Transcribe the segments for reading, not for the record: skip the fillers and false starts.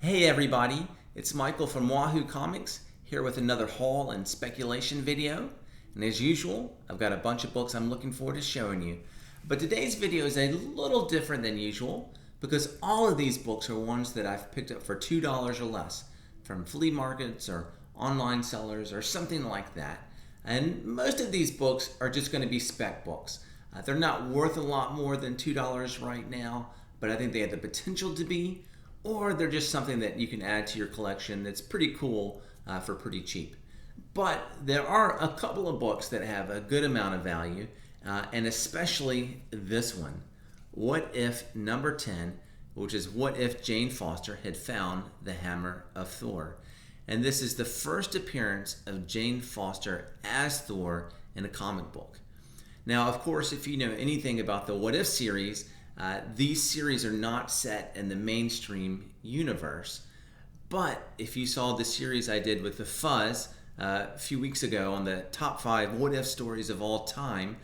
Hey everybody, it's Michael from Wahoo Comics here with another haul and speculation video. And as usual, I've got a bunch of books I'm looking forward to showing you. But today's video is a little different than usual because all of these books are ones that I've picked up for $2 or less from flea markets or online sellers or something like that. And most of these books are just going to be spec books. They're not worth a lot more than $2 right now, but I think they have the potential to be, or they're just something that you can add to your collection that's pretty cool for pretty cheap. But there are a couple of books that have a good amount of value, and especially this one, What If number 10, which is what if Jane Foster had found the Hammer of Thor. And this is the first appearance of Jane Foster as Thor in a comic book. Now, of course, if you know anything about the What If series, these series are not set in the mainstream universe. But if you saw the series I did with The Fuzz a few weeks ago on the top 5 What If stories of all time,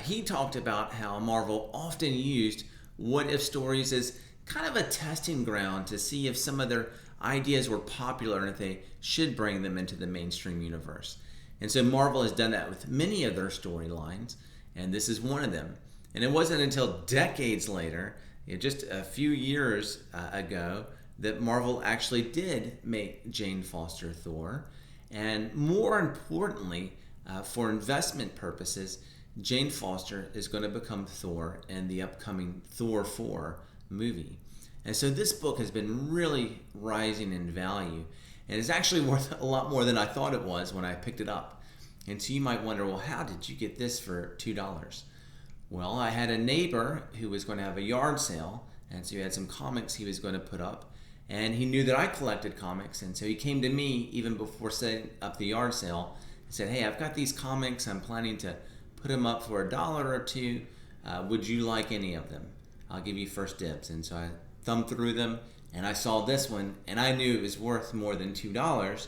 he talked about how Marvel often used What If stories as kind of a testing ground to see if some of their ideas were popular and if they should bring them into the mainstream universe. And so Marvel has done that with many of their storylines, and this is one of them. And it wasn't until decades later, just a few years ago, that Marvel actually did make Jane Foster Thor. And more importantly, for investment purposes, Jane Foster is going to become Thor in the upcoming Thor 4 movie. And so this book has been really rising in value, and it's actually worth a lot more than I thought it was when I picked it up. And so you might wonder, well, how did you get this for $2? Well, I had a neighbor who was going to have a yard sale, and so he had some comics he was going to put up, and he knew that I collected comics, and so he came to me even before setting up the yard sale and said, hey, I've got these comics, I'm planning to put them up for $1 or $2. Would you like any of them? I'll give you first dibs. And so I thumbed through them, and I saw this one, and I knew it was worth more than $2.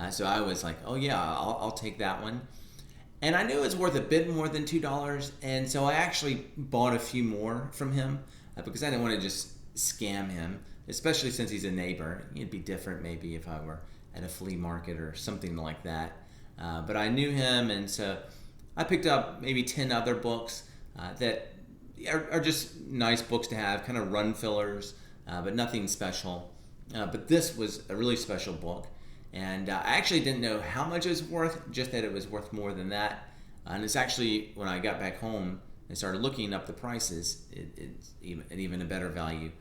So I was like, oh yeah, I'll take that one. And I knew it was worth a bit more than $2, and so I actually bought a few more from him because I didn't want to just scam him, especially since he's a neighbor. It'd be different maybe if I were at a flea market or something like that. But I knew him, and so I picked up maybe 10 other books that are just nice books to have, kind of run fillers, but nothing special. But this was a really special book. And I actually didn't know how much it was worth, just that it was worth more than that. And it's actually, when I got back home and started looking up the prices, it's even a better value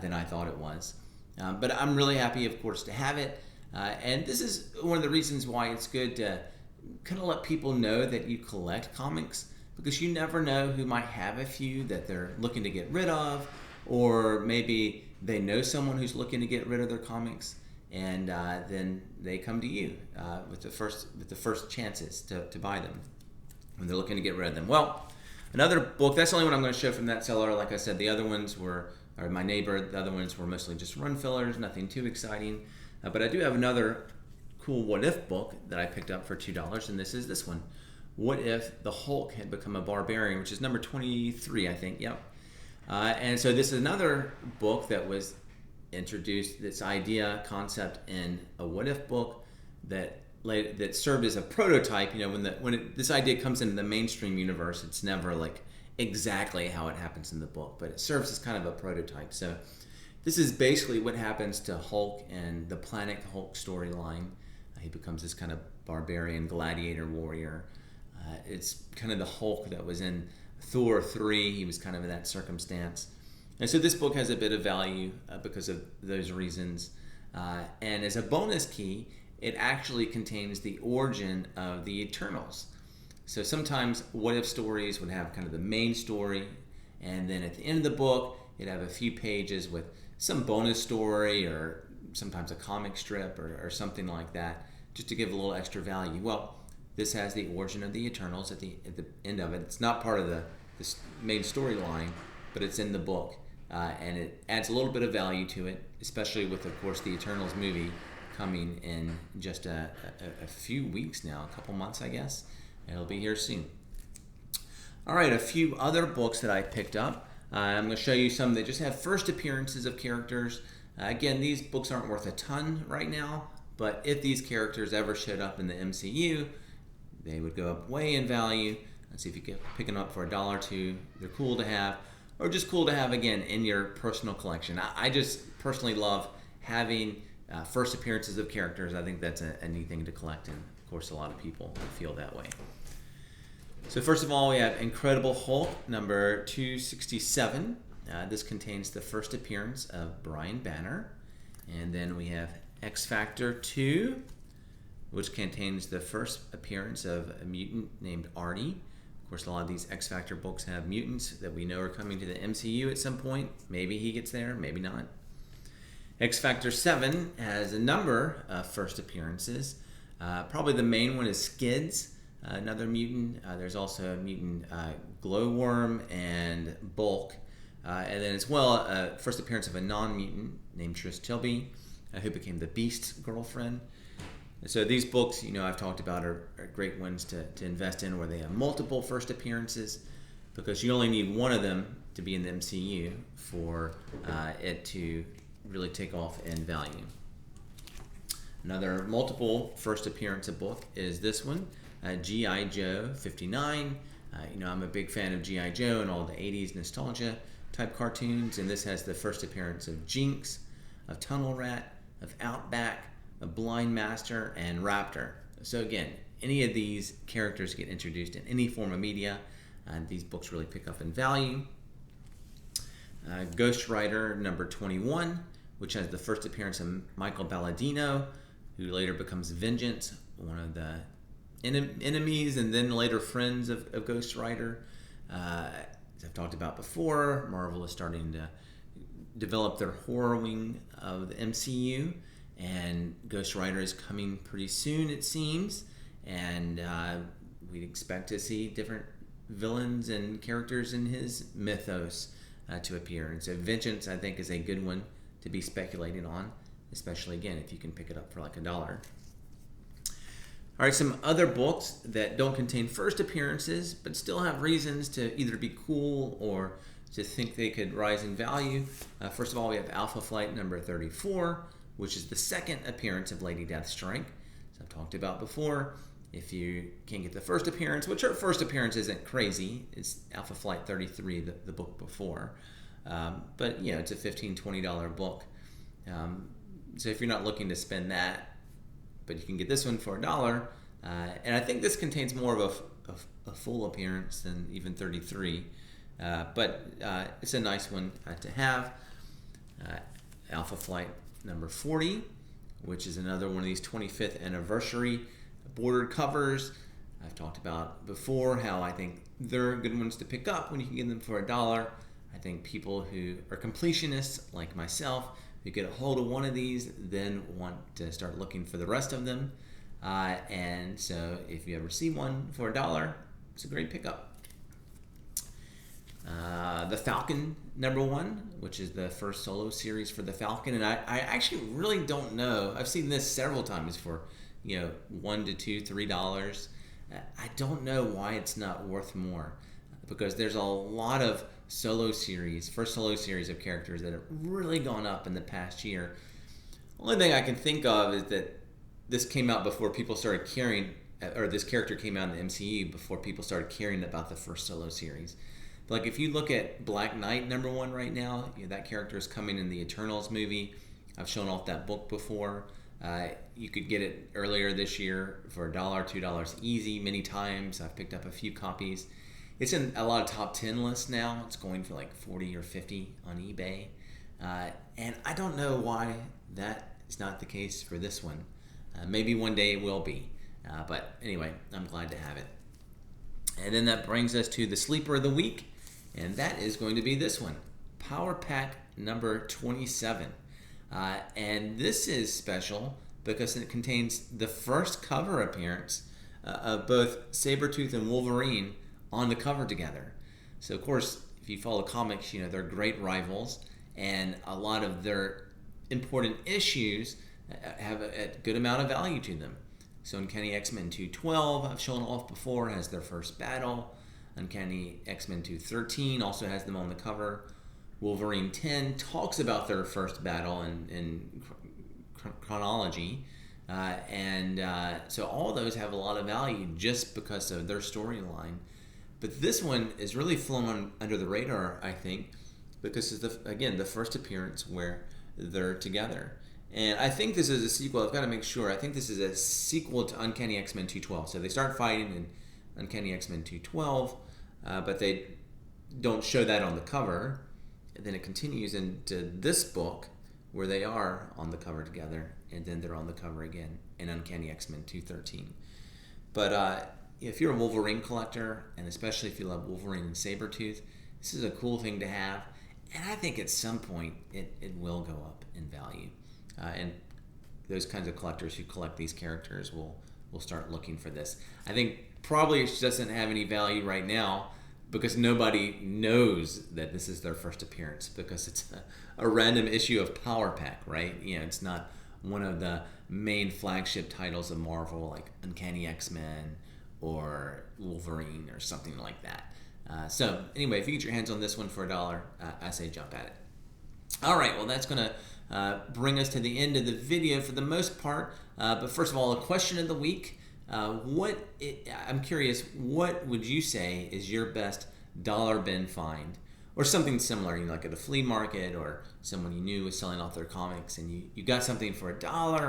than I thought it was. But I'm really happy, of course, to have it. And this is one of the reasons why it's good to kind of let people know that you collect comics, because you never know who might have a few that they're looking to get rid of, or maybe they know someone who's looking to get rid of their comics. And then they come to you with the first chances to buy them when they're looking to get rid of them. Well, another book, that's the only one I'm going to show from that seller. Like I said, the other ones were, or my neighbor, the other ones were mostly just run fillers, nothing too exciting. But I do have another cool What If book that I picked up for $2, and this is this one. What If the Hulk had become a barbarian, which is number 23, I think, yep. And so this is another book that was introduced, this idea concept in a What If book that served as a prototype. You know, this idea comes into the mainstream universe, it's never like exactly how it happens in the book, but it serves as kind of a prototype. So this is basically what happens to Hulk and the Planet Hulk storyline. He becomes this kind of barbarian gladiator warrior. It's kind of the Hulk that was in Thor 3. He was kind of in that circumstance. And so this book has a bit of value because of those reasons. And as a bonus key, it actually contains the origin of the Eternals. So sometimes What If stories would have kind of the main story, and then at the end of the book, it'd have a few pages with some bonus story or sometimes a comic strip or something like that, just to give a little extra value. Well, this has the origin of the Eternals at the end of it. It's not part of the main storyline, but it's in the book. And it adds a little bit of value to it, especially with, of course, the Eternals movie coming in just a few weeks now, a couple months, I guess. It'll be here soon. All right, a few other books that I picked up. I'm going to show you some that just have first appearances of characters Again, these books aren't worth a ton right now, but if these characters ever showed up in the MCU, they would go up way in value. Let's see if you can pick them up for $1 or $2. They're cool to have, or just cool to have, again, in your personal collection. I just personally love having first appearances of characters. I think that's a neat thing to collect, and of course a lot of people feel that way. So first of all, we have Incredible Hulk number 267. This contains the first appearance of Brian Banner. And then we have X-Factor 2, which contains the first appearance of a mutant named Artie. Of course, a lot of these X-Factor books have mutants that we know are coming to the MCU at some point. Maybe he gets there, maybe not. X-Factor 7 has a number of first appearances. Probably the main one is Skids, another mutant. There's also a mutant Glowworm and Bulk. And then as well, first appearance of a non-mutant named Tris Tilby, who became the Beast's girlfriend. And so these books, I've talked about are great ones to invest in, where they have multiple first appearances, because you only need one of them to be in the MCU for it to really take off in value. Another multiple first appearance of book is this one, G.I. Joe 59. I'm a big fan of G.I. Joe and all the 80s nostalgia type cartoons, and this has the first appearance of Jinx, of Tunnel Rat, of Outback, of Blind Master, and Raptor. So again, any of these characters get introduced in any form of media, and these books really pick up in value. Ghost Rider number 21, which has the first appearance of Michael Balladino, who later becomes Vengeance, one of the enemies and then later friends of Ghost Rider. As I've talked about before, Marvel is starting to develop their horror wing of the MCU, and Ghost Rider is coming pretty soon, it seems, and we'd expect to see different villains and characters in his mythos to appear. And so Vengeance, I think, is a good one to be speculating on, especially, again, if you can pick it up for like $1. All right, some other books that don't contain first appearances but still have reasons to either be cool or to think they could rise in value. First of all, we have Alpha Flight number 34, which is the second appearance of Lady Deathstrike. As I've talked about before, if you can't get the first appearance, which her first appearance isn't crazy, it's Alpha Flight 33, the book before. But, it's a $15, $20 book. So if you're not looking to spend that, but you can get this one for $1, and I think this contains more of a full appearance than even 33, but it's a nice one to have. Alpha Flight number 40, which is another one of these 25th anniversary bordered covers. I've talked about before how I think they're good ones to pick up when you can get them for $1. I think people who are completionists like myself, who get a hold of one of these, then want to start looking for the rest of them. And so if you ever see one for $1, it's a great pickup. The Falcon number 1, which is the first solo series for the Falcon. And I actually really don't know. I've seen this several times for, $1 to $2, $3. I don't know why it's not worth more, because there's a lot of first solo series of characters that have really gone up in the past year. Only thing I can think of is that this came out before people started caring, or this character came out in the MCU before people started caring about the first solo series. But like if you look at Black Knight number 1 right now, that character is coming in the Eternals movie. I've shown off that book before. You could get it earlier this year for $1, $2 easy many times. I've picked up a few copies. It's in a lot of top 10 lists now. It's going for like 40 or 50 on eBay. And I don't know why that is not the case for this one. Maybe one day it will be. But anyway, I'm glad to have it. And then that brings us to the sleeper of the week. And that is going to be this one, Power Pack number 27. And this is special because it contains the first cover appearance of both Sabretooth and Wolverine on the cover together. So of course, if you follow comics, they're great rivals, and a lot of their important issues have a good amount of value to them. So Uncanny X-Men 212, I've shown off before, has their first battle. Uncanny X-Men 213 also has them on the cover. Wolverine 10 talks about their first battle in chronology. So all those have a lot of value just because of their storyline. But this one is really flown under the radar, I think, because it's, the first appearance where they're together. And I think this is a sequel. I've got to make sure. I think this is a sequel to Uncanny X-Men 212. So they start fighting in Uncanny X-Men 212, but they don't show that on the cover. And then it continues into this book where they are on the cover together, and then they're on the cover again in Uncanny X-Men 213. But if you're a Wolverine collector, and especially if you love Wolverine and Sabretooth, this is a cool thing to have. And I think at some point it will go up in value. And those kinds of collectors who collect these characters will start looking for this. I think probably it doesn't have any value right now because nobody knows that this is their first appearance, because it's a random issue of Power Pack, right? You know, it's not one of the main flagship titles of Marvel like Uncanny X-Men or Wolverine or something like that. So anyway, if you get your hands on this one for $1, I say jump at it. All right, well, that's going to bring us to the end of the video for the most part. But first of all, a question of the week. I'm curious, what would you say is your best dollar bin find? Or something similar, like at a flea market, or someone you knew was selling off their comics and you got something for $1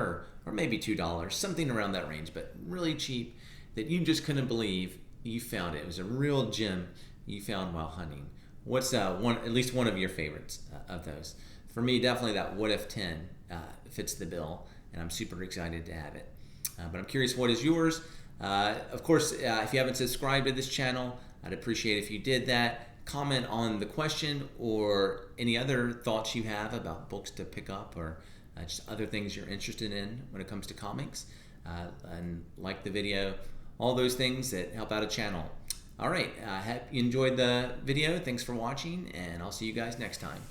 or maybe $2, something around that range, but really cheap, that you just couldn't believe you found it. It was a real gem you found while hunting. What's at least one of your favorites of those? For me, definitely that What If 10 fits the bill, and I'm super excited to have it. But I'm curious, what is yours? Of course, if you haven't subscribed to this channel, I'd appreciate if you did that. Comment on the question or any other thoughts you have about books to pick up, or just other things you're interested in when it comes to comics. And like the video, all those things that help out a channel. All right, hope you enjoyed the video. Thanks for watching, and I'll see you guys next time.